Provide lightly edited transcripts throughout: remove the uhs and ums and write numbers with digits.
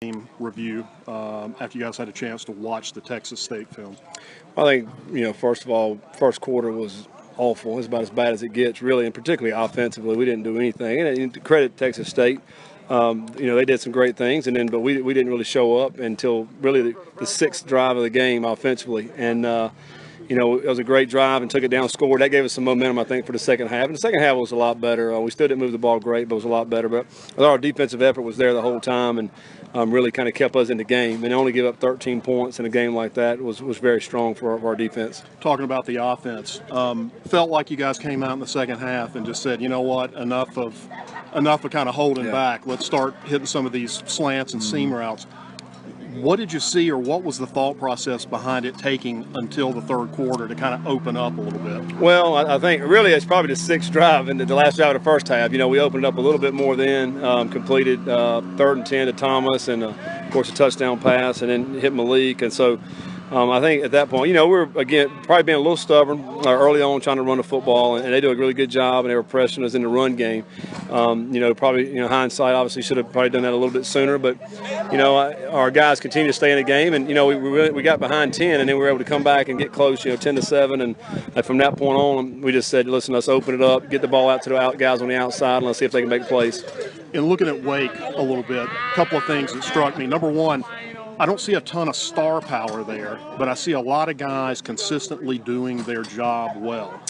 game review after you guys had a chance to watch the Texas State film? I think, first of all, first quarter was awful. It's about as bad as it gets, really, and particularly offensively. We didn't do anything. And to credit Texas State, they did some great things, but we didn't really show up until really the sixth drive of the game offensively. And it was a great drive and took it down, scored. That gave us some momentum, I think, for the second half. And the second half was a lot better. We still didn't move the ball great, but it was a lot better. But our defensive effort was there the whole time and really kind of kept us in the game. And only give up 13 points in a game like that was very strong for our defense. Talking about the offense, felt like you guys came out in the second half and just said, you know what, enough of kind of holding back. Let's start hitting some of these slants and seam routes. What did you see, or what was the thought process behind it taking until the third quarter to kind of open up a little bit? Well, I think really it's probably the sixth drive and the last drive of the first half. We opened up a little bit more then, completed 3rd and 10 to Thomas, and of course a touchdown pass, and then hit Malik. And so I think at that point, we were, again, probably being a little stubborn early on trying to run the football, and they do a really good job, and they were pressing us in the run game. Probably, hindsight, obviously should have probably done that a little bit sooner, but, our guys continue to stay in the game, and, we got behind 10, and then we were able to come back and get close, 10-7, and from that point on, we just said, listen, let's open it up, get the ball out to the guys on the outside, and let's see if they can make plays. In looking at Wake a little bit, a couple of things that struck me. Number one, I don't see a ton of star power there, but I see a lot of guys consistently doing their job well.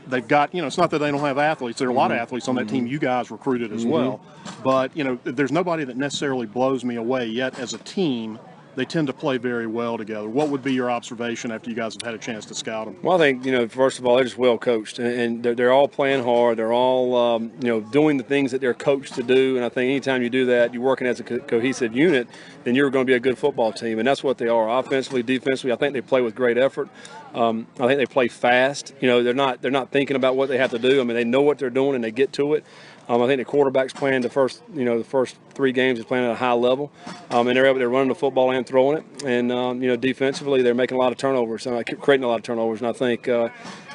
They've got, it's not that they don't have athletes. There are a lot of athletes on that team you guys recruited as well. But, there's nobody that necessarily blows me away yet. As a team, they tend to play very well together. What would be your observation after you guys have had a chance to scout them? Well, I think, first of all, they're just well coached, and they're all playing hard. They're all, doing the things that they're coached to do. And I think anytime you do that, you're working as a cohesive unit, then you're going to be a good football team. And that's what they are, offensively, defensively. I think they play with great effort. I think they play fast. They're not thinking about what they have to do. I mean, they know what they're doing and they get to it. I think the quarterback's playing the first 3 games is playing at a high level, and they're running the football and throwing it. And defensively, they're making a lot of turnovers, creating a lot of turnovers. And I think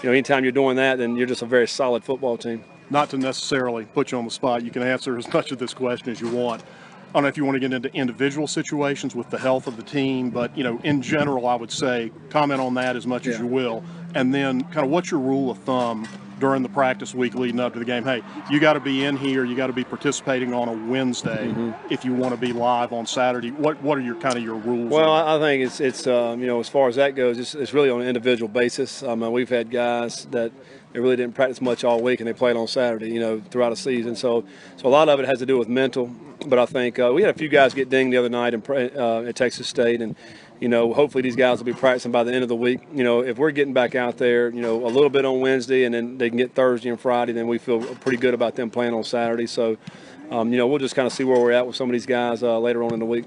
anytime you're doing that, then you're just a very solid football team. Not to necessarily put you on the spot, you can answer as much of this question as you want. I don't know if you want to get into individual situations with the health of the team, but in general, I would say comment on that as much as you will, and then kind of what's your rule of thumb during the practice week leading up to the game? Hey, you got to be in here, you got to be participating on a Wednesday if you want to be live on Saturday. What are your rules? Well, I think it's as far as that goes, it's really on an individual basis. We've had guys that they really didn't practice much all week and they played on Saturday, throughout a season. So a lot of it has to do with mental. But I think we had a few guys get dinged the other night at Texas State, and hopefully these guys will be practicing by the end of the week. If we're getting back out there, a little bit on Wednesday, and then they can get Thursday and Friday, then we feel pretty good about them playing on Saturday. So, we'll just kind of see where we're at with some of these guys later on in the week.